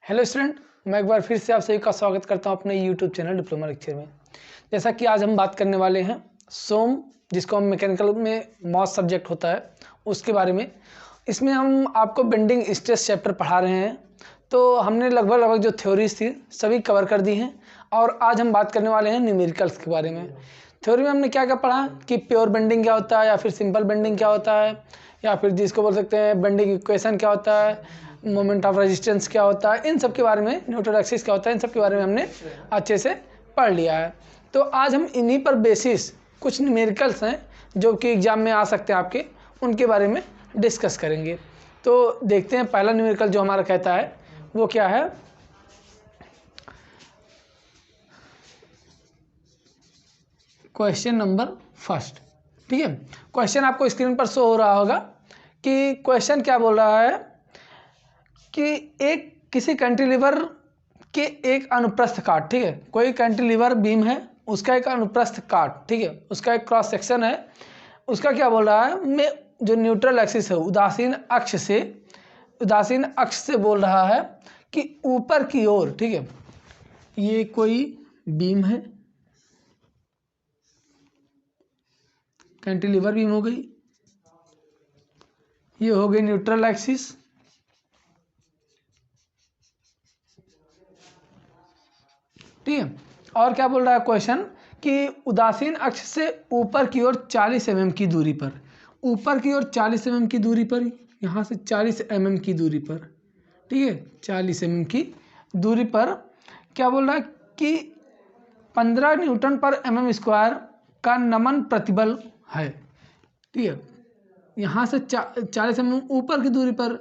Hello student, मैं एक बार फिर से आप सभी का स्वागत करता हूं अपने यूट्यूब चैनल डिप्लोमा लेक्चर में। जैसा कि आज हम बात करने वाले हैं सोम, जिसको हम मैकेनिकल में मॉस सब्जेक्ट होता है, उसके बारे में। इसमें हम आपको बेंडिंग स्ट्रेस चैप्टर पढ़ा रहे हैं। तो हमने लगभग जो थ्योरीज थी सभी कवर कर दी हैं और आज हम बात करने वाले हैं न्यूमेरिकल्स के बारे में। थ्योरी में हमने क्या क्या पढ़ा कि प्योर बेंडिंग क्या होता है या फिर सिंपल बेंडिंग क्या होता है, या फिर जिसको बोल सकते हैं बेंडिंग इक्वेशन क्या होता है, मोमेंट ऑफ रेजिस्टेंस क्या होता है, इन सब के बारे में, न्यूट्रल एक्सिस क्या होता है, इन सब के बारे में हमने अच्छे से पढ़ लिया है। तो आज हम इन्हीं पर बेसिस कुछ न्यूमेरिकल्स हैं जो कि एग्जाम में आ सकते हैं आपके, उनके बारे में डिस्कस करेंगे। तो देखते हैं पहला न्यूमेरिकल जो हमारा कहता है वो क्या है। क्वेश्चन नंबर फर्स्ट, ठीक है। क्वेश्चन आपको स्क्रीन पर शो हो रहा होगा कि क्वेश्चन क्या बोल रहा है कि एक किसी कैंटिलीवर के एक अनुप्रस्थ काट, ठीक है, कोई कैंटिलीवर बीम है, उसका एक अनुप्रस्थ काट, ठीक है, उसका एक क्रॉस सेक्शन है, उसका क्या बोल रहा है, मैं जो न्यूट्रल एक्सिस है उदासीन अक्ष से बोल रहा है कि ऊपर की ओर, ठीक है, ये कोई बीम है, कैंटिलीवर बीम हो गई, ये हो गई न्यूट्रल एक्सिस, ठीक है। और क्या बोल रहा है क्वेश्चन कि उदासीन अक्ष से ऊपर की ओर 40 mm की दूरी पर, ऊपर की ओर 40 mm की दूरी पर, यहाँ से 40 mm की दूरी पर, ठीक है, 40 mm की दूरी पर क्या बोल रहा है कि 15 न्यूटन पर mm स्क्वायर का नमन प्रतिबल है, ठीक है। यहाँ से 40 mm ऊपर की दूरी पर,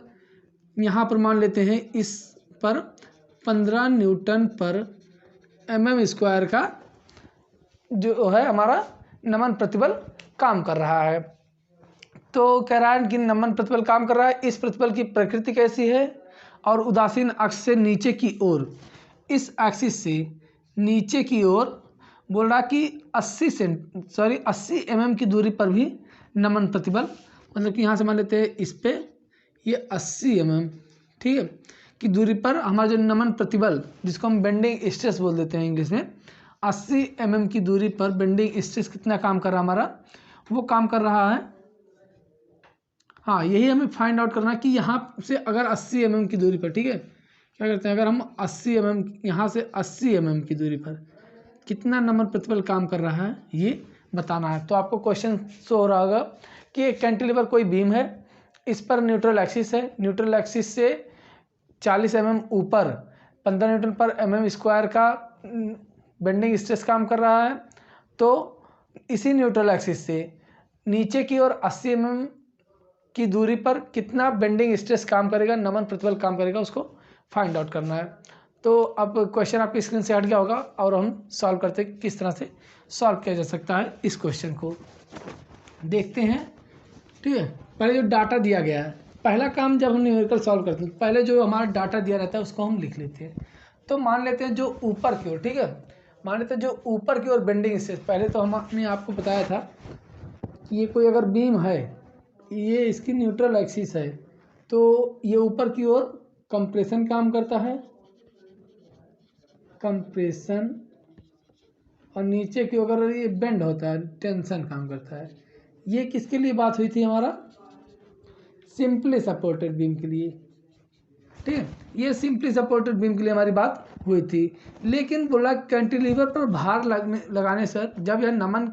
यहाँ पर मान लेते हैं इस पर 15 न्यूटन पर mm स्क्वायर का जो है हमारा नमन प्रतिबल काम कर रहा है। तो कह रहा है कि नमन प्रतिबल काम कर रहा है, इस प्रतिबल की प्रकृति कैसी है, और उदासीन अक्ष से नीचे की ओर, इस एक्सिस से नीचे की ओर बोल रहा कि 80 mm की दूरी पर भी नमन प्रतिबल, मतलब कि यहाँ से मान लेते हैं इस पे ये 80 mm, ठीक है, की दूरी पर हमारा जो नमन प्रतिबल, जिसको हम बेंडिंग स्ट्रेस बोल देते हैं इंग्लिश में, 80 mm की दूरी पर बेंडिंग स्ट्रेस कितना काम कर रहा है हमारा, वो काम कर रहा है, हाँ, यही हमें फाइंड आउट करना है कि यहाँ से अगर 80 mm की दूरी पर, ठीक है, क्या करते हैं, अगर हम 80 mm यहाँ से 80 mm की दूरी पर कितना नमन प्रतिबल काम कर रहा है ये बताना है। तो आपको क्वेश्चन शो हो रहा होगा कि एक कैंटिलीवर कोई बीम है, इस पर न्यूट्रल एक्सिस है, न्यूट्रल एक्सिस से 40 mm ऊपर 15 न्यूटन पर mm स्क्वायर का बेंडिंग स्ट्रेस काम कर रहा है। तो इसी न्यूट्रल एक्सिस से नीचे की ओर 80 mm की दूरी पर कितना बेंडिंग स्ट्रेस काम करेगा, नमन प्रतिबल काम करेगा, उसको फाइंड आउट करना है। तो अब क्वेश्चन आपकी स्क्रीन से हट गया होगा और हम सॉल्व करते हैं किस तरह से सॉल्व किया जा सकता है। इस क्वेश्चन को देखते हैं, ठीक है। पहले जो डाटा दिया गया है, पहला काम जब हम न्यूमेरिकल सॉल्व करते हैं पहले जो हमारा डाटा दिया रहता है उसको हम लिख लेते हैं। तो मान लेते हैं जो ऊपर की ओर, ठीक है, मान लेते हैं जो ऊपर की ओर बेंडिंग स्ट्रेस, पहले तो हमने आपको बताया था कि ये कोई अगर बीम है, ये इसकी न्यूट्रल एक्सिस है, तो ये ऊपर की ओर कंप्रेशन काम करता है, कंप्रेशन, और नीचे की ओर अगर ये बेंड होता है, टेंशन काम करता है। ये किसके लिए बात हुई थी हमारा, सिंपली सपोर्टेड बीम के लिए, ठीक है, ये सिंपली सपोर्टेड बीम के लिए हमारी बात हुई थी। लेकिन बोला कैंटिलीवर पर भार लगाने से जब यह नमन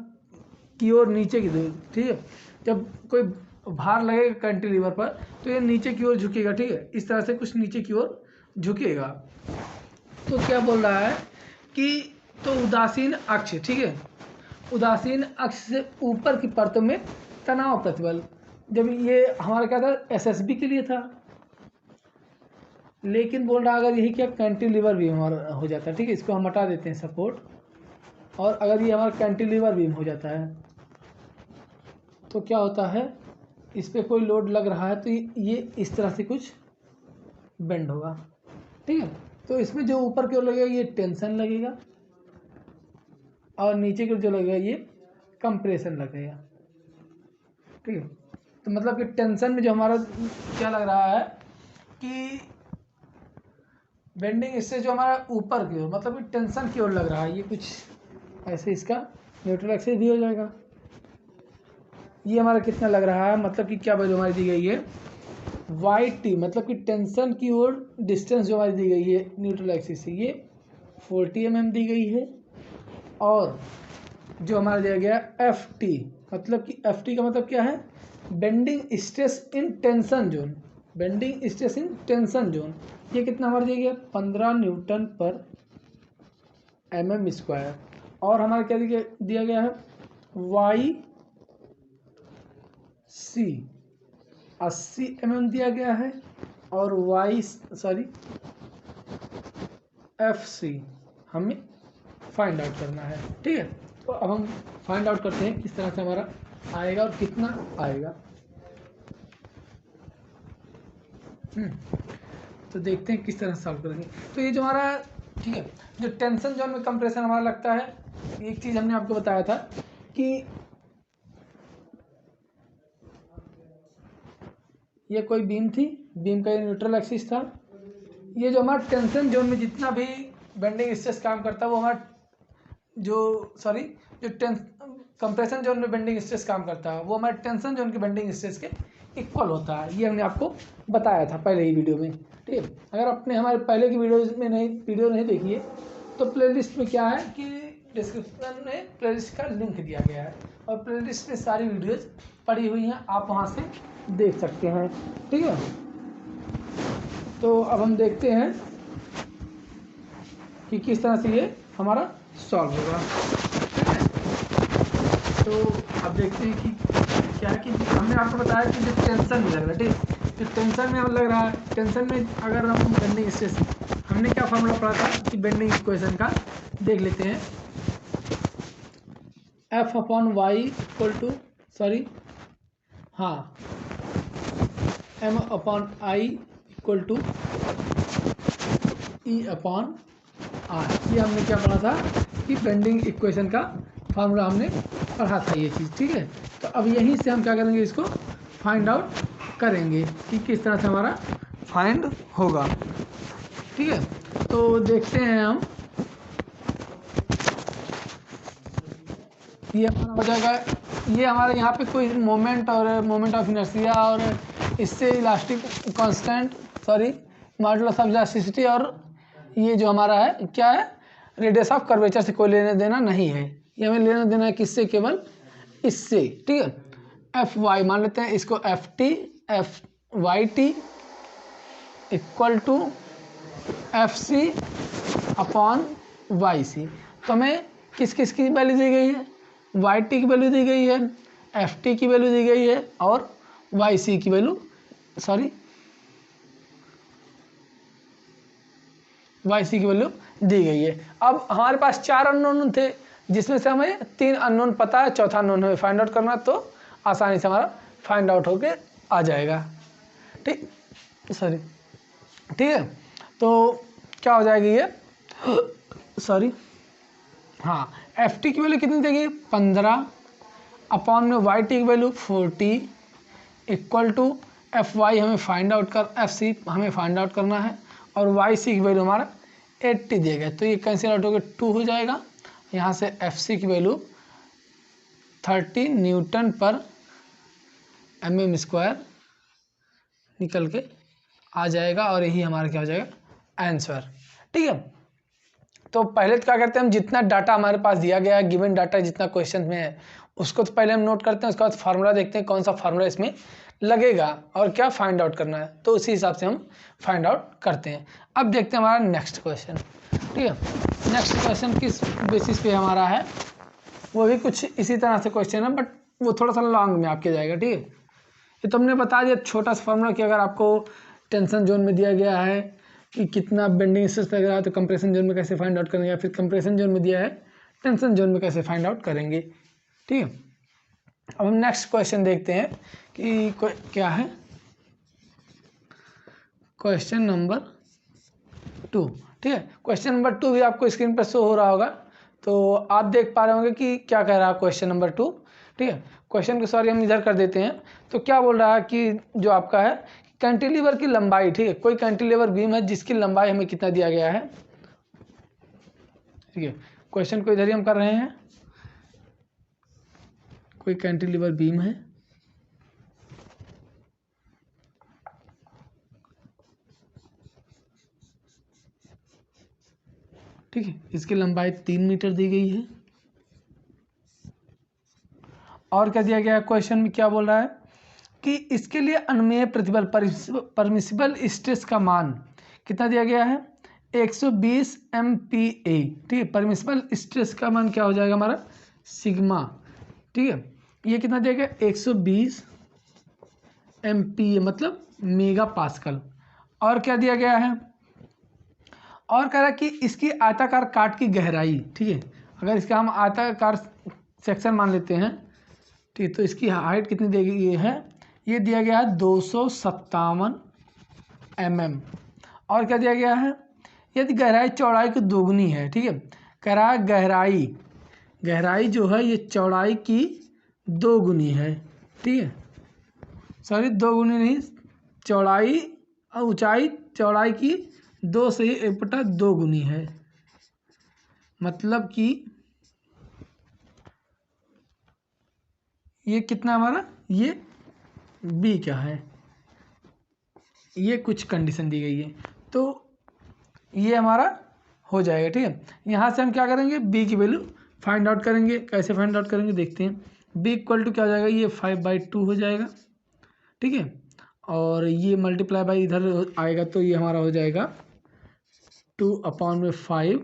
की ओर नीचे की दूर, ठीक है, जब कोई भार लगेगा कैंटिलीवर पर तो ये नीचे की ओर झुकेगा, ठीक है, इस तरह से कुछ नीचे की ओर झुकेगा। तो क्या बोल रहा है कि तो उदासीन अक्ष, ठीक है, उदासीन अक्ष से ऊपर की परतों में तनाव प्रतिबल, जब ये हमारा क्या था, एसएसबी के लिए था, लेकिन बोल रहा अगर यही क्या कैंटिलीवर बीम हमारा हो जाता है, ठीक है, इसको हम हटा देते हैं सपोर्ट, और अगर ये हमारा कैंटिलीवर बीम हो जाता है तो क्या होता है, इस पर कोई लोड लग रहा है तो ये इस तरह से कुछ बेंड होगा, ठीक है। तो इसमें जो ऊपर की ओर लगेगा ये टेंशन लगेगा और नीचे की ओर जो लगेगा ये कंप्रेशन लगेगा, ठीक है। तो मतलब कि टेंशन में जो हमारा क्या लग रहा है कि बेंडिंग स्ट्रेस जो हमारा ऊपर की ओर मतलब कि टेंशन की ओर लग रहा है, ये कुछ ऐसे इसका न्यूट्रल एक्सिस भी हो जाएगा। ये हमारा कितना लग रहा है, मतलब कि क्या वैल्यू हमारी दी गई है वाई टी, मतलब कि टेंशन की ओर डिस्टेंस जो हमारी दी गई है न्यूट्रल एक्सिस से ये 40 mm दी गई है। और जो हमारा दिया गया एफ टी, मतलब कि एफ टी का मतलब क्या है bending stress in tension zone, bending stress in tension zone, ये कितना हमारा दिया गया 15 न्यूटन पर mm स्क्वायर। और हमारा क्या दिया गया है वाई सी 80 mm दिया गया है और एफ सी हमें फाइंड आउट करना है। ठीक है, तो अब हम फाइंड आउट करते हैं किस तरह से हमारा आएगा और कितना आएगा। तो देखते हैं किस तरह से सॉल्व करेंगे। तो ये जो हमारा ठीक है जो टेंशन जोन में कंप्रेशन हमारा लगता है, एक चीज़ हमने आपको बताया था कि ये कोई बीम थी, बीम का ये न्यूट्रल एक्सिस था। ये जो हमारा टेंशन जोन में जितना भी बेंडिंग स्ट्रेस काम करता है वो हमारा जो कंप्रेशन जोन में बेंडिंग स्ट्रेस काम करता है वो हमारे टेंशन जोन के बेंडिंग स्ट्रेस के इक्वल होता है। ये हमने आपको बताया था पहले ही वीडियो में। ठीक है, अगर आपने हमारे पहले की वीडियो नहीं देखी है तो प्लेलिस्ट में क्या है कि डिस्क्रिप्शन में प्लेलिस्ट का लिंक दिया गया है और प्लेलिस्ट में सारी वीडियोज पड़ी हुई हैं, आप वहाँ से देख सकते हैं। ठीक है, तो अब हम देखते हैं कि किस तरह से ये हमारा सॉल्व होगा। तो अब देखते हैं कि क्या है कि हमने आपको बताया कि जो टेंशन में लग रहा है, ठीक, जो टेंशन में लग रहा है, टेंशन में अगर हम बेंडिंग स्ट्रेस, हमने क्या फार्मूला पढ़ा था कि बेंडिंग इक्वेशन का देख लेते हैं। F upon Y equal to M upon I equal to E upon R. ये हमने क्या पढ़ा था कि बेंडिंग इक्वेशन का फार्मूला हमने पढ़ा था ये चीज़। ठीक है, तो अब यहीं से हम क्या करेंगे, इसको फाइंड आउट करेंगे कि किस तरह से हमारा फाइंड होगा। ठीक है, तो देखते हैं हम, ये हमारा हो जाएगा, ये हमारे यहाँ पे कोई मोमेंट और मोमेंट ऑफ इनर्शिया और इससे elastic constant modulus of elasticity और ये जो हमारा है क्या है रेडियस ऑफ कर्वेचर से कोई लेना देना नहीं है। ये हमें लेना देना है किससे, केवल इससे। ठीक है, एफ वाई मान लेते हैं इसको, F Y T equal to F C upon Y C. तो हमें किस किस की वैल्यू दी गई है, वाई टी की वैल्यू दी गई है, एफ टी की वैल्यू दी गई है और वाई सी की वैल्यू वाई सी की वैल्यू दी गई है। अब हमारे पास 4 अननोन थे जिसमें से हमें 3 अननोन पता है, चौथा अननोन हमें फाइंड आउट करना, तो आसानी से हमारा फाइंड आउट होके आ जाएगा। ठीक है, तो क्या हो जाएगी ये एफ टी की वैल्यू कितनी देगी 15 अपॉन में वाई टी की value 40 equal to F Y हमें फाइंड आउट कर, एफ सी हमें फाइंड आउट करना है और वाई सी की वैल्यू हमारा 80 दिया गया, तो ये कैंसिल आउट होकर 2 हो जाएगा। यहाँ से एफ सी की वैल्यू 30 न्यूटन पर mm स्क्वायर निकल के आ जाएगा और यही हमारा क्या हो जाएगा आंसर। ठीक है, तो पहले तो क्या करते हैं हम, जितना डाटा हमारे पास दिया गया है, गिवन डाटा जितना क्वेश्चन में है उसको तो पहले हम नोट करते हैं, उसके बाद फार्मूला देखते हैं कौन सा फार्मूला इसमें लगेगा और क्या फाइंड आउट करना है, तो उसी हिसाब से हम फाइंड आउट करते हैं। अब देखते हैं हमारा नेक्स्ट क्वेश्चन। ठीक है, नेक्स्ट क्वेश्चन किस बेसिस पे हमारा है, वो भी कुछ इसी तरह से क्वेश्चन है बट वो थोड़ा सा लॉन्ग में आपके जाएगा। ठीक है, ये तो हमने बता दिया छोटा सा फार्मूला कि अगर आपको टेंशन जोन में दिया गया है कि कितना बेंडिंग स्ट्रेस लग रहा है तो कंप्रेशन जोन में कैसे फाइंड आउट करेंगे, या फिर कंप्रेशन जोन में दिया है टेंशन जोन में कैसे फाइंड आउट करेंगे। ठीक है, अब हम नेक्स्ट क्वेश्चन देखते हैं कि क्या है, क्वेश्चन नंबर 2। ठीक है, क्वेश्चन नंबर 2 भी आपको स्क्रीन पर शो हो रहा होगा, तो आप देख पा रहे होंगे कि क्या कह रहा है क्वेश्चन नंबर 2। ठीक है, क्वेश्चन को हम इधर कर देते हैं। तो क्या बोल रहा है कि जो आपका है कैंटिलीवर की लंबाई, ठीक है, कोई कैंटिलीवर बीम है जिसकी लंबाई हमें कितना दिया गया है, ठीक है, क्वेश्चन को इधर ही हम कर रहे हैं। कोई कैंटिलीवर बीम है, ठीक है, इसकी लंबाई 3 मीटर दी गई है। और क्या दिया गया है क्वेश्चन में, क्या बोल रहा है कि इसके लिए अनुमेय प्रतिबल परमिसिबल स्ट्रेस का मान कितना दिया गया है, 120 MPa, ठीक है। परमिसिबल स्ट्रेस का मान क्या हो जाएगा हमारा, सिग्मा, ठीक है। ये कितना दिया गया, 120 MPa मतलब मेगा पास्कल। और क्या दिया गया है, और कह रहा है कि इसकी आयताकार काट की गहराई, ठीक है, अगर इसका हम आयताकार सेक्शन मान लेते हैं, ठीक, तो इसकी हाइट कितनी दी गई है, ये दिया गया है 257 mm। और क्या दिया गया है, यदि गहराई चौड़ाई की दोगुनी है, ठीक है, कह रहा है गहराई जो है ये चौड़ाई की दोगुनी है, ठीक है, सॉरी दोगुनी नहीं, चौड़ाई ऊंचाई चौड़ाई की 2 से 1/2 गुनी है। मतलब कि ये कितना हमारा, ये बी क्या है, ये कुछ कंडीशन दी गई है, तो ये हमारा हो जाएगा, ठीक है। यहाँ से हम क्या करेंगे, बी की वैल्यू फाइंड आउट करेंगे। कैसे फाइंड आउट करेंगे देखते हैं। बी इक्वल टू क्या हो जाएगा, ये 5/2 हो जाएगा, ठीक है, और ये मल्टीप्लाई बाई इधर आएगा तो ये हमारा हो जाएगा 2/5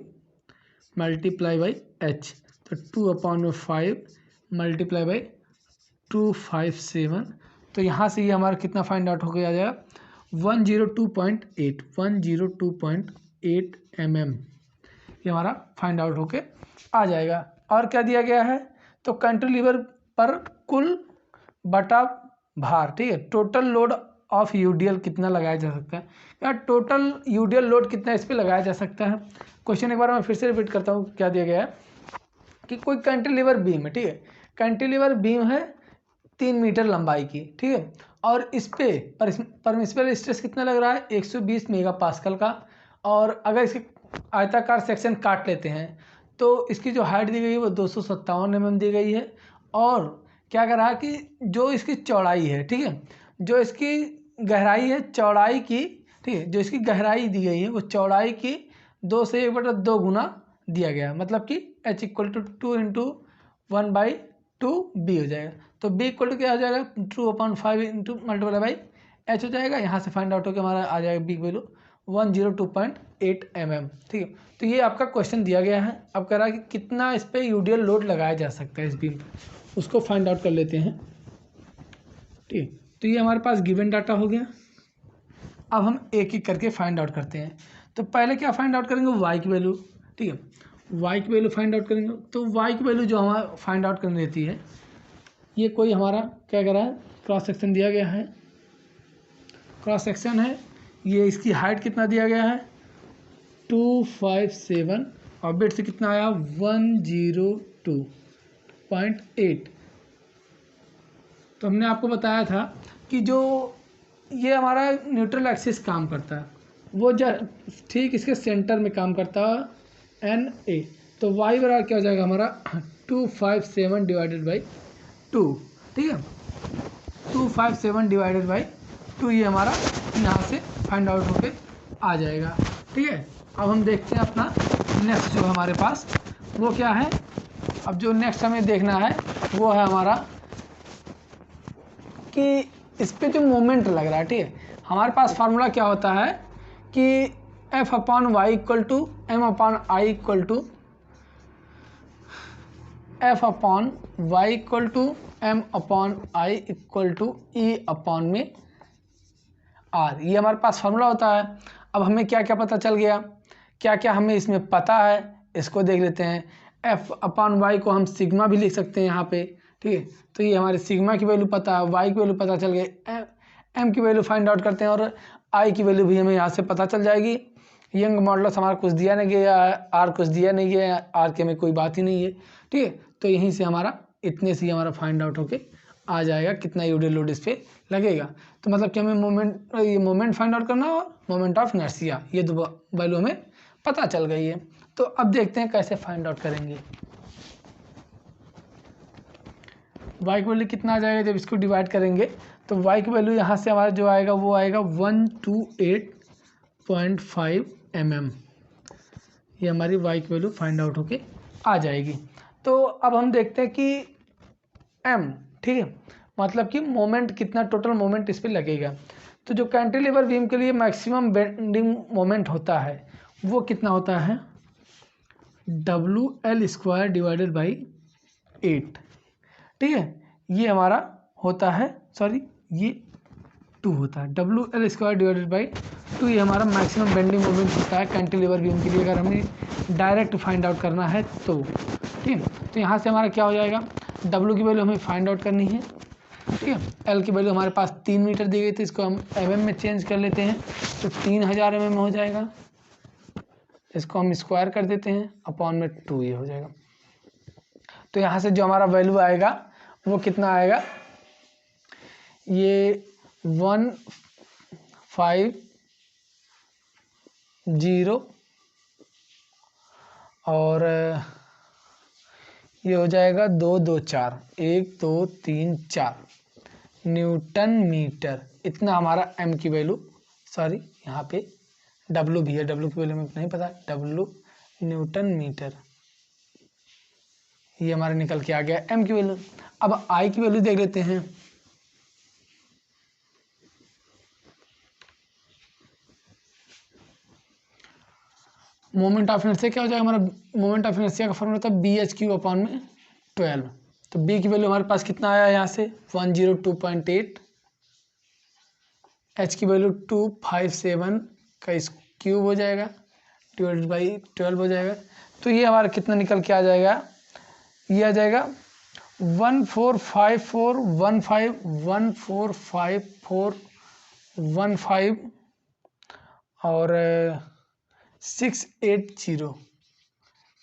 मल्टीप्लाई बाई h, तो 2/5 मल्टीप्लाई बाई 257, तो यहाँ से ये हमारा कितना फाइंड आउट होकर आ जाएगा 102.8 mm, ये हमारा फाइंड आउट होके आ जाएगा। और क्या दिया गया है, तो कैंटिलीवर पर कुल बटा भार, ठीक है, टोटल लोड ऑफ यूडीएल कितना लगाया जा सकता है, या टोटल यूडीएल लोड कितना इस पर लगाया जा सकता है। क्वेश्चन एक बार मैं फिर से रिपीट करता हूँ, क्या दिया गया है कि कोई कैंटिलीवर बीम है, ठीक है, कैंटिलीवर बीम है 3 मीटर लंबाई की, ठीक है, और इस पे परमिसिबल स्ट्रेस कितना लग रहा है, 120 मेगा पास्कल का। और अगर इसके आयताकार सेक्शन काट लेते हैं तो इसकी जो हाइट दी गई है वो 257 mm दी गई है। और क्या कर रहा है कि जो इसकी चौड़ाई है, ठीक है, जो इसकी गहराई है चौड़ाई की, ठीक है, जो इसकी गहराई दी गई है वो चौड़ाई की 2 से 1/2 गुना दिया गया है। मतलब कि h इक्वल टू 2 × 1/2 b हो जाएगा। तो b इक्वल टू क्या हो जाएगा, 2/5 इंटू मल्टीप्लाई बाई h हो जाएगा। यहाँ से फाइंड आउट होकर हमारा आ जाएगा b वैल्यू 102.8 mm, ठीक है। तो ये आपका क्वेश्चन दिया गया है। अब कह रहा है कि कितना इस पर यूडीएल लोड लगाया जा सकता है इस बीम पर, उसको फाइंड आउट कर लेते हैं, ठीक। तो ये हमारे पास गिवन डाटा हो गया। अब हम एक एक करके फाइंड आउट करते हैं। तो पहले क्या फाइंड आउट करेंगे, वाई की वैल्यू, ठीक है, वाई की वैल्यू फाइंड आउट करेंगे। तो वाई की वैल्यू जो हमारा फाइंड आउट करनी रहती है, ये कोई हमारा क्या कर रहा है, क्रॉस सेक्शन दिया गया है, क्रॉस सेक्शन है, ये इसकी हाइट कितना दिया गया है 257 और बिट से कितना आया 102.8। तो हमने आपको बताया था कि जो ये हमारा न्यूट्रल एक्सिस काम करता है वो ठीक इसके सेंटर में काम करता है NA। तो y बराबर क्या हो जाएगा हमारा 257 डिवाइडेड बाई 2, ठीक है, 257 डिवाइडेड बाई 2, ये हमारा यहाँ से फाइंड आउट होके आ जाएगा, ठीक है। अब हम देखते हैं अपना नेक्स्ट जो हमारे पास वो क्या है। अब जो नेक्स्ट हमें देखना है वो है हमारा कि इस पे जो मोमेंट लग रहा है, ठीक है, हमारे पास फार्मूला क्या होता है कि F/y equal to M/I equal to F/y equal to M/I equal to E/में R, ये हमारे पास फार्मूला होता है। अब हमें क्या क्या पता चल गया, क्या क्या हमें इसमें पता है, इसको देख लेते हैं। F/y को हम सिग्मा भी लिख सकते हैं यहाँ पे, ठीक है, तो ये हमारे सिग्मा की वैल्यू पता है, y की वैल्यू पता चल गई, m की वैल्यू फाइंड आउट करते हैं और i की वैल्यू भी हमें यहाँ से पता चल जाएगी। यंग मॉडुलस हमारा कुछ दिया नहीं गया है, r कुछ दिया नहीं गया है, r के में कोई बात ही नहीं है, ठीक है। तो यहीं से हमारा इतने से हमारा फाइंड आउट होके आ जाएगा कितना यूडी लोड इस पर लगेगा। तो मतलब कि हमें मोमेंट फाइंड आउट करना और मोमेंट ऑफ इनर्शिया, ये दो वैल्यू हमें पता चल गई है। तो अब देखते हैं कैसे फाइंड आउट करेंगे। y की वैल्यू कितना आ जाएगा जब इसको डिवाइड करेंगे, तो y की वैल्यू यहाँ से हमारा जो आएगा वो आएगा 128.5 mm। ये हमारी y की वैल्यू फाइंड आउट होके आ जाएगी। तो अब हम देखते हैं कि m, ठीक है, मतलब कि मोमेंट कितना, टोटल मोमेंट इस पर लगेगा। तो जो कैंटिलीवर बीम के लिए मैक्सिमम बेंडिंग मोमेंट होता है वो कितना होता है, WL² डिवाइडेड बाई 8, ठीक है, ये हमारा होता है, सॉरी ये 2 होता है, WL² डिवाइडेड बाई 2, ये हमारा मैक्सिमम बेंडिंग मोमेंट होता है कैंटिलीवर बीम के लिए, अगर हमें डायरेक्ट फाइंड आउट करना है तो, ठीक है। तो यहाँ से हमारा क्या हो जाएगा, W की वैल्यू हमें फाइंड आउट करनी है, ठीक है। L की वैल्यू हमारे पास 3 मीटर दी गई थी, इसको हम mm में चेंज कर लेते हैं तो 3000 mm हो जाएगा, इसको हम स्क्वायर कर देते हैं, अपॉन में 2 ये हो जाएगा। तो यहाँ से जो हमारा वैल्यू आएगा वो कितना आएगा, ये 150 और ये हो जाएगा 2 2 4, 1 2 3 4 न्यूटन मीटर। इतना हमारा m की वैल्यू, सॉरी यहाँ पे W भी है, W की वैल्यू मुझे नहीं पता, W न्यूटन मीटर, ये हमारा निकल के आ गया m की वैल्यू। अब I की वैल्यू देख लेते हैं। मोमेंट ऑफ इनर्शिया क्या हो जाएगा हमारा, मोमेंट ऑफ इनर्शिया का फॉर्मूला था BH3/12। तो B की वैल्यू हमारे पास कितना आया यहाँ से 102.8, H की वैल्यू 257 का क्यूब हो जाएगा डिवाइडेड बाई 12 हो जाएगा। तो ये हमारा कितना निकल के आ जाएगा, ये आ जाएगा 145415 और 680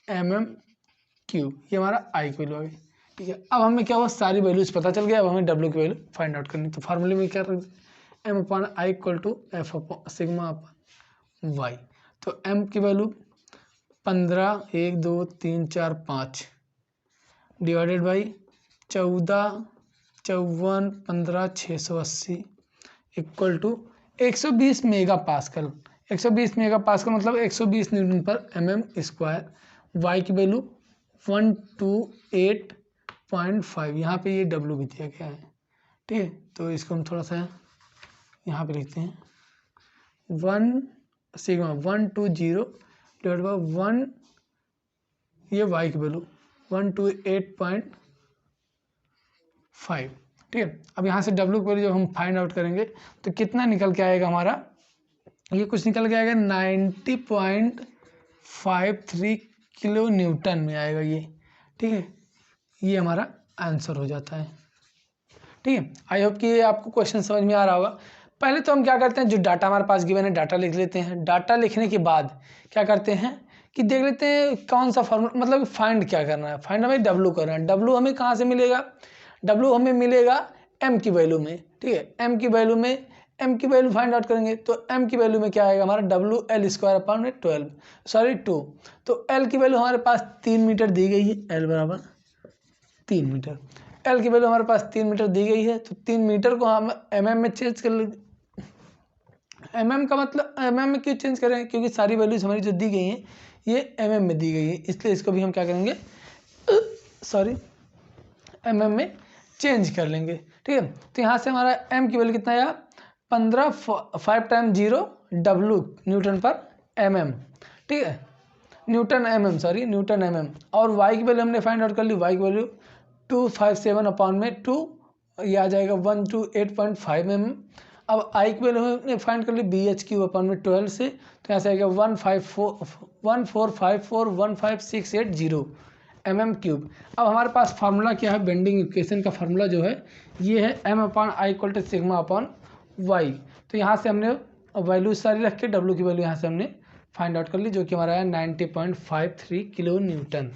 mm क्यूब, ये हमारा I की वैल्यू आ गई, ठीक है। अब हमें क्या हुआ, सारी वैल्यूज पता चल गया, अब हमें W की वैल्यू फाइंड आउट करनी। तो फार्मूले में क्या रख M/I = F/σ/y। तो M की value 15 1 2 3 4 5 divided by 14 54 15 680 equal to 120 mega pascal. 120 mega pascal मतलब 120 न्यूटन पर mm²। y की वैल्यू 128.5, यहाँ पे ये W भी दिया गया है, ठीक है। तो इसको हम थोड़ा सा यहाँ पे लिखते हैं 1/120 डिवाइड बाई 1, ये y की वैल्यू 128.5, ठीक है। अब यहाँ से W की वैल्यू जब हम फाइंड आउट करेंगे तो कितना निकल के आएगा हमारा, ये कुछ निकल के आएगा 90.53 किलो न्यूटन में आएगा ये, ठीक है। ये हमारा आंसर हो जाता है, ठीक है। आई होप कि ये आपको क्वेश्चन समझ में आ रहा होगा। पहले तो हम क्या करते हैं, जो डाटा हमारे पास गिवन है डाटा लिख लेते हैं। डाटा लिखने के बाद क्या करते हैं कि देख लेते हैं कौन सा फॉर्मूला, मतलब फाइंड क्या करना है, फाइंड हमें W करना है। W हमें कहाँ से मिलेगा, W हमें मिलेगा M की वैल्यू में, ठीक है। M की वैल्यू में M की वैल्यू फाइंड आउट करेंगे तो M की वैल्यू में क्या आएगा हमारा WL²/12, सॉरी 2। तो L की वैल्यू हमारे पास 3 मीटर दी गई है, L बराबर 3 मीटर। L की वैल्यू हमारे पास 3 मीटर दी गई है, तो 3 मीटर को हम mm में चेंज कर लेंगे। mm का मतलब mm में क्यों चेंज करें, क्योंकि सारी वैल्यूज हमारी जो दी गई हैं ये mm में दी गई है, इसलिए इसको भी हम क्या करेंगे, सॉरी mm में चेंज कर लेंगे, ठीक है। तो यहाँ से हमारा m की वैल्यू कितना आया 15 5 टाइम 0 W न्यूटन पर mm, ठीक है, Newton mm, sorry Newton mm। और y की वैल्यू हमने फाइंड आउट कर ली, y की वैल्यू 257/2, ये आ जाएगा 128.5 mm। अब I की वैल्यू हमने फाइंड कर ली BH3/12 से, तो यहाँ से आएगा 145415680 mm³। अब हमारे पास फार्मूला क्या है, बेंडिंग इक्वेशन का फार्मूला जो है ये है M/I = σ/y। तो यहाँ से हमने वैल्यू सारी रख के W की वैल्यू यहाँ से हमने फाइंड आउट कर ली, जो कि हमारा है 90.53 किलो न्यूटन,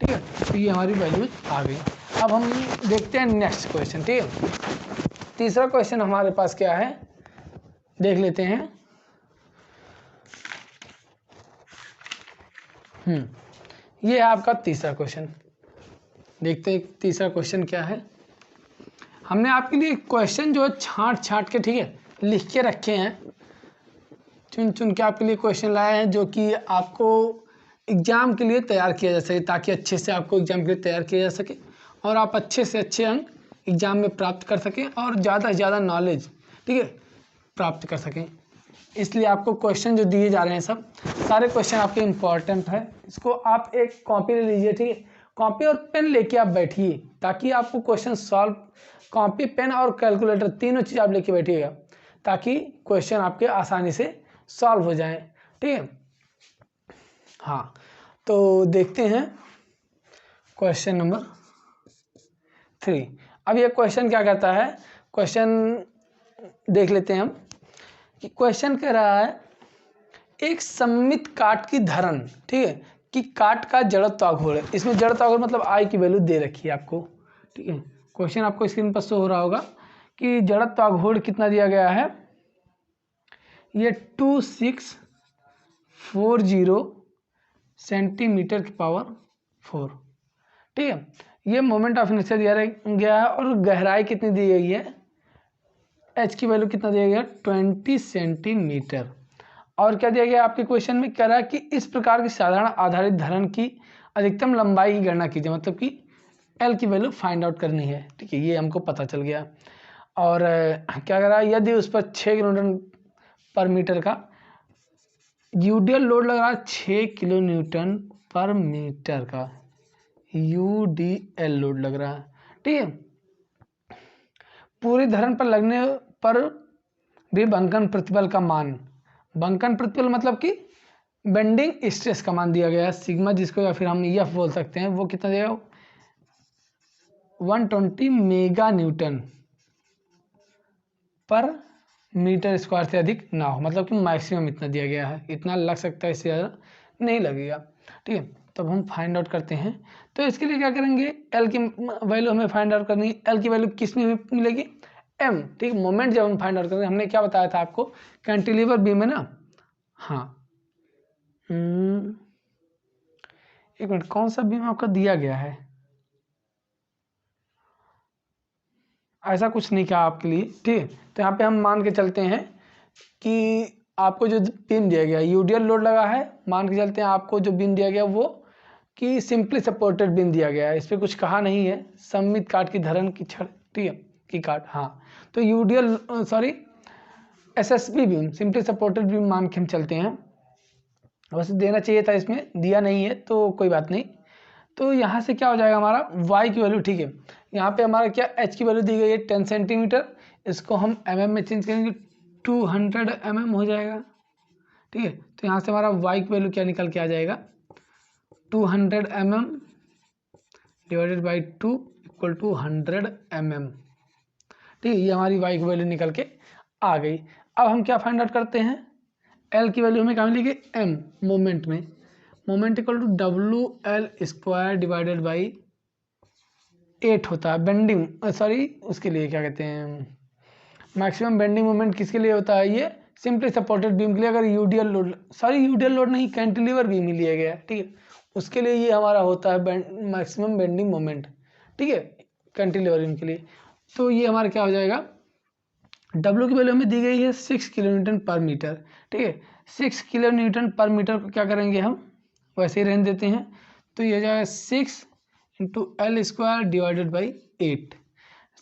ठीक है। तो ये हमारी वैल्यूज आ गई। अब हम देखते हैं नेक्स्ट क्वेश्चन, ठीक है। तीसरा क्वेश्चन हमारे पास क्या है देख लेते हैं। ये है आपका तीसरा क्वेश्चन। देखते हैं तीसरा क्वेश्चन क्या है। हमने आपके लिए क्वेश्चन जो है छांट के, ठीक है, लिख के रखे हैं, चुन के आपके लिए क्वेश्चन लाए हैं जो कि आपको एग्ज़ाम के लिए तैयार किया जा सके, ताकि अच्छे से आपको एग्ज़ाम के लिए तैयार किया जा सके और आप अच्छे से अच्छे अंक एग्ज़ाम में प्राप्त कर सकें और ज़्यादा से ज़्यादा नॉलेज, ठीक है, प्राप्त कर सकें। इसलिए आपको क्वेश्चन जो दिए जा रहे हैं सब सारे क्वेश्चन आपके इम्पॉर्टेंट है। इसको आप एक कॉपी ले लीजिए, ठीक है, कॉपी और पेन लेके आप बैठिए ताकि आपको क्वेश्चन सॉल्व, कॉपी पेन और कैलकुलेटर तीनों चीज़ आप लेके बैठिएगा ताकि क्वेश्चन आपके आसानी से सॉल्व हो जाएं, ठीक है। हाँ, तो देखते हैं क्वेश्चन नंबर 3। अब ये क्वेश्चन क्या कहता है, क्वेश्चन देख लेते हैं हम कि क्वेश्चन कह रहा है एक सममित काट की धरण, ठीक है, कि काट का जड़त्वाघूर्ण है। इसमें जड़त्वाघूर्ण मतलब आई की वैल्यू दे रखी है आपको, ठीक है। क्वेश्चन आपको स्क्रीन पर शो हो रहा होगा कि जड़त्वाघूर्ण कितना दिया गया है, ये 2640 सेंटीमीटर की पावर 4, ठीक है। ये मोमेंट ऑफ इनर्शिया दिया गया है और गहराई कितनी दी गई है, एच की वैल्यू कितना दिया गया, 20 सेंटीमीटर। और क्या दिया गया आपके क्वेश्चन में, कह रहा है कि इस प्रकार की साधारण आधारित धरण की अधिकतम लंबाई की गणना कीजिए, मतलब कि एल की वैल्यू फाइंड आउट करनी है, ठीक है, ये हमको पता चल गया। और क्या कह रहा है, यदि उस पर 6 किलोन्यूटन पर मीटर का यूडीएल लोड लग रहा है, 6 किलो न्यूटन पर मीटर का यूडीएल लोड लग रहा है, ठीक है। पूरी धरण पर लगने पर भी बंकन प्रतिबल का मान, बंकन प्रतिबल मतलब कि बेंडिंग स्ट्रेस का मान दिया गया है सिग्मा, जिसको या फिर हम EF बोल सकते हैं, वो कितना दिया, 120 मेगा न्यूटन पर मीटर स्क्वायर से अधिक ना हो, मतलब कि मैक्सिमम इतना दिया गया है, इतना लग सकता है, इससे ज़्यादा नहीं लगेगा, ठीक है। तब हम फाइंड आउट करते हैं। तो इसके लिए क्या करेंगे, एल की वैल्यू हमें फाइंड आउट करनी है। एल की वैल्यू किस में मिलेगी, एम, ठीक, मोमेंट जब हम फाइंड आउट करेंगे, हमने क्या बताया था आपको, कैंटिलीवर बीम है ना। हाँ, एक मिनट, कौन सा बीम आपका दिया गया है, ऐसा कुछ नहीं किया आपके लिए, ठीक है। तो यहाँ पे हम मान के चलते हैं कि आपको जो बीम दिया गया, यूडीएल लोड लगा है, मान के चलते हैं आपको जो बीम दिया गया वो कि सिंपली सपोर्टेड बीम दिया गया है, इस पर कुछ कहा नहीं है, सममित काट की धरण की छड़, ठीक है, की काट, हाँ। तो UDL sorry SSB beam, simply supported beam मान के हम चलते हैं। वैसे देना चाहिए था, इसमें दिया नहीं है तो कोई बात नहीं। तो यहाँ से क्या हो जाएगा हमारा y की वैल्यू, ठीक है, यहाँ पे हमारा क्या h की वैल्यू दी गई है 10 सेंटीमीटर, इसको हम mm में चेंज करेंगे 200 mm हो जाएगा, ठीक है। तो यहाँ से हमारा y की वैल्यू क्या निकल के आ जाएगा, 200 mm divided by 2 equal to 100 mm, ठीक है। ये हमारी y की वैल्यू निकल के आ गई। अब हम क्या फाइंड आउट करते हैं, l की वैल्यू हमें क्या मिलेगी, m, मोमेंट में, moment equal to WL² divided by 8 होता है, बेंडिंग सॉरी उसके लिए क्या कहते हैं, मैक्सिमम बेंडिंग मोमेंट किसके लिए होता है, ये सिंपली सपोर्टेड बीम के लिए, अगर UDL load, sorry UDL load नहीं, कैंटिलीवर बीम ही लिया गया है, ठीक है, उसके लिए ये हमारा होता है मैक्सिमम बेंडिंग मोमेंट, ठीक है, कैंटिलीवर बीम के लिए। तो ये हमारा क्या हो जाएगा, W की वैल्यू हमें दी गई है 6 किलो न्यूटन पर मीटर, ठीक है। 6 किलो न्यूटन पर मीटर को क्या करेंगे हम, वैसे ही रहने देते हैं, तो ये हो जाएगा 6 into L² divided by 8,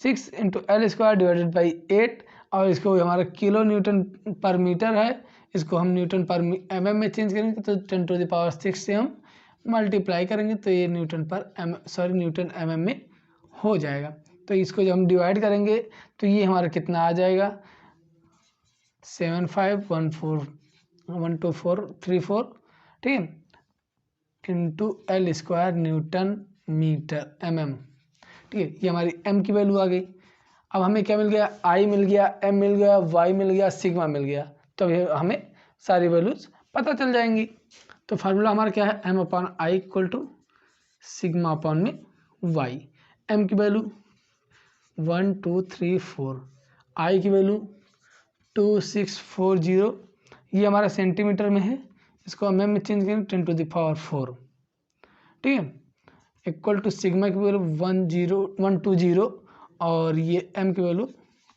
6 into L² divided by 8, और इसको हमारा किलो न्यूटन पर मीटर है, इसको हम न्यूटन पर mm में चेंज करेंगे, तो 10⁶ से हम मल्टीप्लाई करेंगे, तो ये न्यूटन पर न्यूटन mm में हो जाएगा। तो इसको जब हम डिवाइड करेंगे तो ये हमारा कितना आ जाएगा, 751412434, ठीक है, into L² Newton metre mm, ठीक है। ये हमारी m की वैल्यू आ गई। अब हमें क्या मिल गया, I मिल गया, m मिल गया, y मिल गया, सिग्मा मिल गया, तो हमें सारी वैल्यूज पता चल जाएंगी। तो फार्मूला हमारा क्या है, m/i equal to sigma upon में y। m की वैल्यू 1 2 3 4, i की वैल्यू 2640, ये हमारा सेंटीमीटर में है, इसको हम में चेंज करें 10⁴, ठीक है, इक्वल टू सिग्मा की वैल्यू 120 और ये m की वैल्यू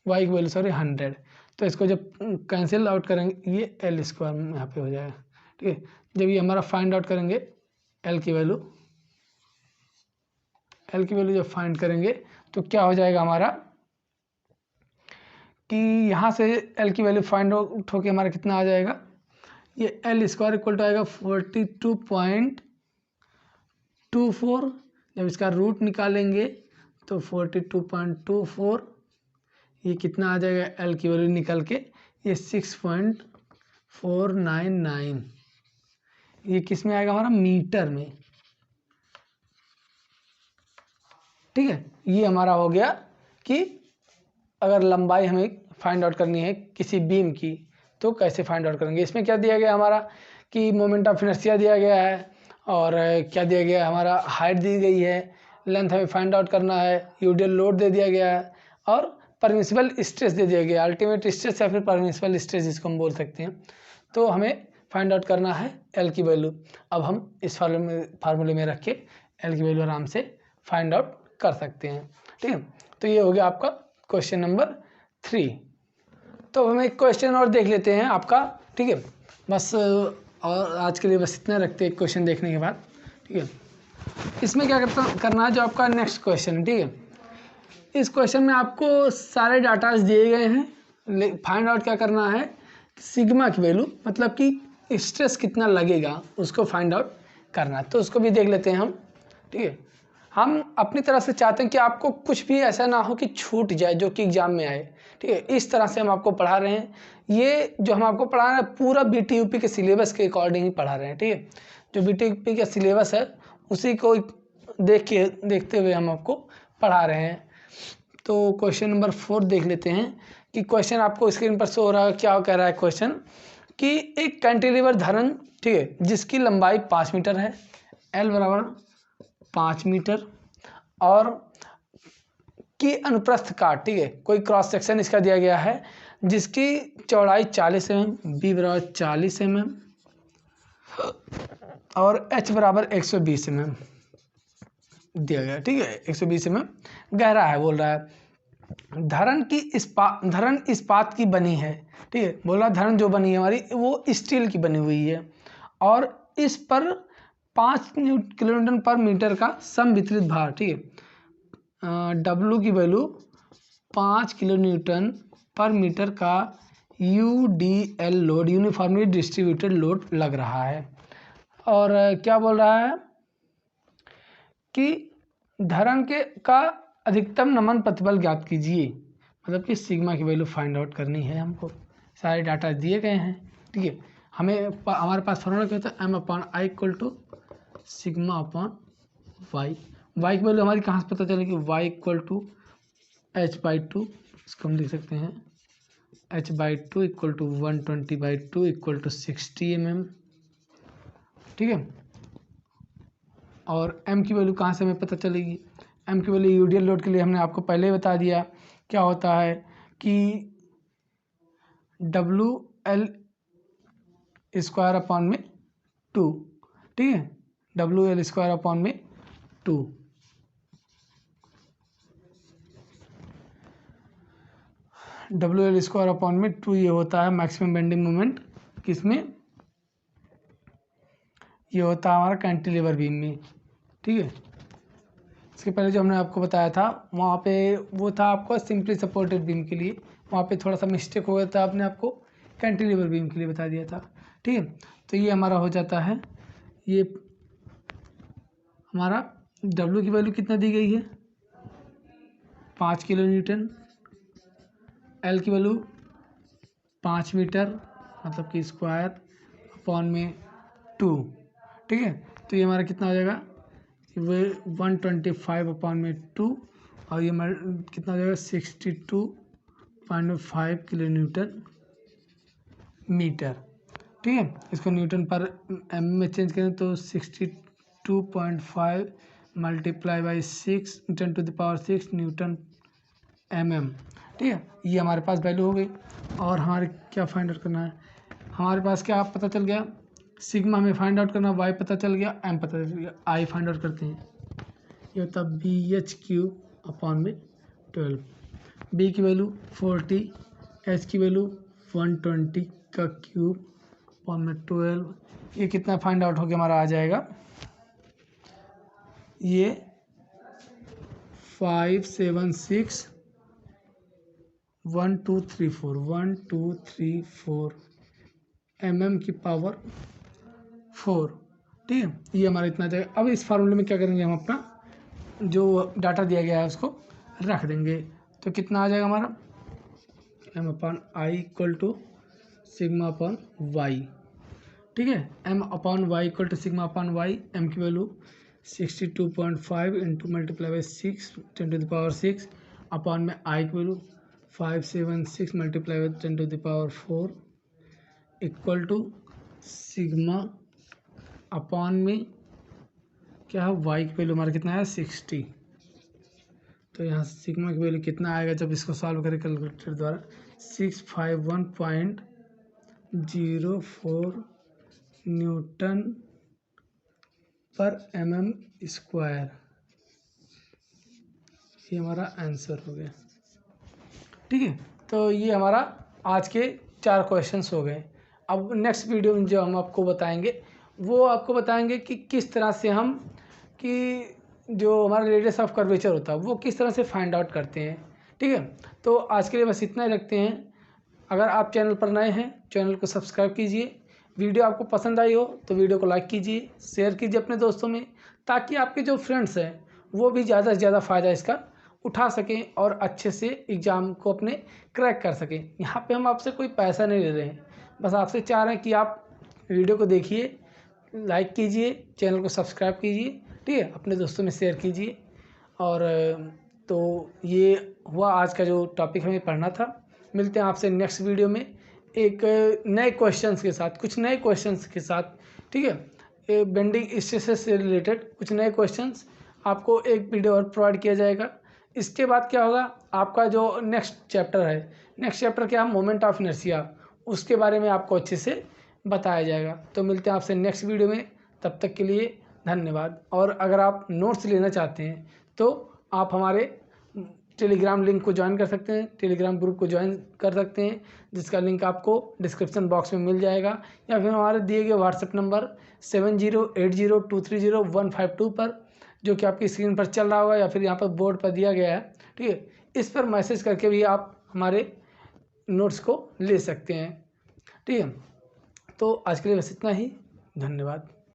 y की वैल्यू 100। तो इसको जब कैंसिल आउट करेंगे ये l स्क्वायर यहाँ पे हो जाएगा, ठीक है। जब ये हमारा फाइंड आउट करेंगे l की वैल्यू जब फाइंड करेंगे तो क्या हो जाएगा हमारा कि यहाँ से l की वैल्यू फाइंड आउट होके हमारा कितना आ जाएगा, ये l स्क्वायर इक्वल टू आएगा 42.24। जब इसका रूट निकालेंगे तो 42.24, ये कितना आ जाएगा l की वैल्यू निकल के ये 6.499, ये किस में आएगा हमारा मीटर में, ठीक है। ये हमारा हो गया कि अगर लंबाई हमें फाइंड आउट करनी है किसी बीम की तो कैसे फाइंड आउट करेंगे। इसमें क्या दिया गया हमारा कि मोमेंट ऑफ इनर्शिया दिया गया है और क्या दिया गया है हमारा हाइट दी गई है, लेंथ हमें फाइंड आउट करना है, यूडियल लोड दे दिया गया है और परमिसिबल स्ट्रेस दे दिया गया, अल्टीमेट स्ट्रेस या फिर परमिसिबल स्ट्रेस जिसको हम बोल सकते हैं। तो हमें फाइंड आउट करना है एल की वैल्यू। अब हम इस फार्मूले में रख के एल की वैल्यू आराम से फाइंड आउट कर सकते हैं, ठीक है। तो ये हो गया आपका क्वेश्चन नंबर 3। तो हम एक क्वेश्चन और देख लेते हैं आपका, ठीक है। बस और आज के लिए बस इतना रखते हैं क्वेश्चन देखने के बाद, ठीक है। इसमें क्या करना है जो आपका नेक्स्ट क्वेश्चन है, ठीक है। इस क्वेश्चन में आपको सारे डाटाज दिए गए हैं, फाइंड आउट क्या करना है सिग्मा की वैल्यू, मतलब कि स्ट्रेस कितना लगेगा उसको फाइंड आउट करना है। तो उसको भी देख लेते हैं हम, ठीक है। हम अपनी तरफ से चाहते हैं कि आपको कुछ भी ऐसा ना हो कि छूट जाए जो कि एग्जाम में आए, ठीक है। इस तरह से हम आपको पढ़ा रहे हैं। ये जो हम आपको पढ़ा रहे हैं पूरा BTUP के सिलेबस के अकॉर्डिंग ही पढ़ा रहे हैं, ठीक है। जो BTUP का सिलेबस है उसी को देखते हुए हम आपको पढ़ा रहे हैं। तो क्वेश्चन नंबर 4 देख लेते हैं कि क्वेश्चन आपको स्क्रीन पर शो हो रहा है। क्या कह रहा है क्वेश्चन कि एक कैंटिलीवर धरन, ठीक है, जिसकी लंबाई 5 मीटर है, L बराबर 5 मीटर और की अनुप्रस्थ काट, ठीक है, कोई क्रॉस सेक्शन इसका दिया गया है जिसकी चौड़ाई 40 mm, B बराबर 40 mm और H बराबर 120 mm दिया गया, ठीक है। 120 mm गहरा है बोल रहा है। धरन इस्पात की बनी है, ठीक है, बोला धरन जो बनी है हमारी वो स्टील की बनी हुई है और इस पर 5 किलोन्यूटन पर मीटर का समवितरित भार, ठीक है, W की वैल्यू 5 किलोन्यूटन पर मीटर का UDL load, uniformly distributed load लग रहा है। और क्या बोल रहा है कि धरन का अधिकतम नमन प्रतिबल ज्ञात कीजिए, मतलब कि सिग्मा की वैल्यू फाइंड आउट करनी है हमको। सारे डाटा दिए गए हैं, ठीक है। हमारे पास फॉर्मूला क्या होता है M/I equal to sigma upon Y. Y की वैल्यू हमारी कहाँ से पता चलेगी, y इक्वल टू H/2, इसको हम लिख सकते हैं H/2 equal to 120/2 equal to 60 mm, ठीक है। और m की वैल्यू कहाँ से हमें पता चलेगी, m की वैल्यू यूडियल लोड के लिए हमने आपको पहले ही बता दिया क्या होता है कि WL स्क्वायर अपॉन में 2, ठीक है, WL स्क्वायर अपॉन में 2। WL स्क्वायर अपॉन में 2 ये होता है मैक्सिमम बेंडिंग मोमेंट, किसमें, ये होता है हमारा कैंटिलीवर बीम में, ठीक है। इसके पहले जो हमने आपको बताया था वहाँ पे वो था आपको सिंपली सपोर्टेड बीम के लिए, वहाँ पे थोड़ा सा मिस्टेक हो गया था, आपने आपको कैंटिलीवर बीम के लिए बता दिया था, ठीक है। तो ये हमारा हो जाता है, ये हमारा W की वैल्यू कितना दी गई है 5 किलोन्यूटन, L की वैल्यू 5 मीटर मतलब कि स्क्वायर अपॉन में 2, ठीक है। तो ये हमारा कितना हो जाएगा, वो 125 अपॉन में 2 और ये हमारा कितना हो जाएगा 62.5 किलोन्यूटन मीटर, ठीक है। इसको न्यूटन पर एम में चेंज करें तो 62.5 मल्टीप्लाई बाई 6 10⁻⁶ न्यूटन mm। ठीक है, ये हमारे पास वैल्यू हो गई। और हमारे क्या फाइंड आउट करना है, हमारे पास क्या पता चल गया, सिग्मा हमें फाइंड आउट करना, वाई पता चल गया, एम पता चल गया, आई फाइंड आउट करते हैं। ये होता है BH³/12। बी की वैल्यू 40, एच की वैल्यू 120 का क्यूब अपॉन में 12। ये कितना फाइंड आउट हो गया हमारा आ जाएगा, ये 5761234 mm की पावर 4। ठीक है, ये हमारा इतना जाएगा। अब इस फार्मूले में क्या करेंगे, हम अपना जो डाटा दिया गया है उसको रख देंगे। तो कितना आ जाएगा हमारा, m/i = σ/y। ठीक है, m/y = σ/y। m की वैल्यू 62.5 इंटू मल्टीप्लाई बाई 6 10⁻⁶ अपॉन में i की value 576 multiply by 10⁻⁴ equal to sigma upon में क्या है, y की वैल्यू हमारा कितना है 60। तो यहाँ सिग्मा की वैल्यू कितना आएगा जब इसको सॉल्व करें कैलकुलेटर द्वारा, 651.04 न्यूटन पर mm²। ये हमारा आंसर हो गया। ठीक है, तो ये हमारा आज के 4 क्वेश्चंस हो गए। अब नेक्स्ट वीडियो में जो हम आपको बताएंगे वो आपको बताएंगे कि किस तरह से हम कि जो हमारा रेडियस ऑफ कर्वेचर होता है वो किस तरह से फाइंड आउट करते हैं। ठीक है, तो आज के लिए बस इतना ही रखते हैं। अगर आप चैनल पर नए हैं, चैनल को सब्सक्राइब कीजिए। वीडियो आपको पसंद आई हो तो वीडियो को लाइक कीजिए, शेयर कीजिए अपने दोस्तों में, ताकि आपके जो फ्रेंड्स हैं वो भी ज़्यादा से ज़्यादा फ़ायदा इसका उठा सकें और अच्छे से एग्ज़ाम को अपने क्रैक कर सकें। यहाँ पे हम आपसे कोई पैसा नहीं ले रहे हैं, बस आपसे चाह रहे हैं कि आप वीडियो को देखिए, लाइक कीजिए, चैनल को सब्सक्राइब कीजिए। ठीक है, अपने दोस्तों में शेयर कीजिए। और तो ये हुआ आज का जो टॉपिक हमें पढ़ना था। मिलते हैं आपसे नेक्स्ट वीडियो में एक नए क्वेश्चंस के साथ, कुछ नए क्वेश्चंस के साथ। ठीक है, बेंडिंग स्ट्रेसेस से रिलेटेड कुछ नए क्वेश्चंस आपको एक वीडियो और प्रोवाइड किया जाएगा। इसके बाद क्या होगा, आपका जो नेक्स्ट चैप्टर है, नेक्स्ट चैप्टर क्या है, मोमेंट ऑफ इनर्शिया, उसके बारे में आपको अच्छे से बताया जाएगा। तो मिलते हैं आपसे नेक्स्ट वीडियो में, तब तक के लिए धन्यवाद। और अगर आप नोट्स लेना चाहते हैं तो आप हमारे टेलीग्राम लिंक को ज्वाइन कर सकते हैं, टेलीग्राम ग्रुप को ज्वाइन कर सकते हैं, जिसका लिंक आपको डिस्क्रिप्शन बॉक्स में मिल जाएगा, या फिर हमारे दिए गए व्हाट्सएप नंबर 7080230152 पर, जो कि आपकी स्क्रीन पर चल रहा होगा या फिर यहाँ पर बोर्ड पर दिया गया है। ठीक है, इस पर मैसेज करके भी आप हमारे नोट्स को ले सकते हैं। ठीक है, तो आज के लिए बस इतना ही, धन्यवाद।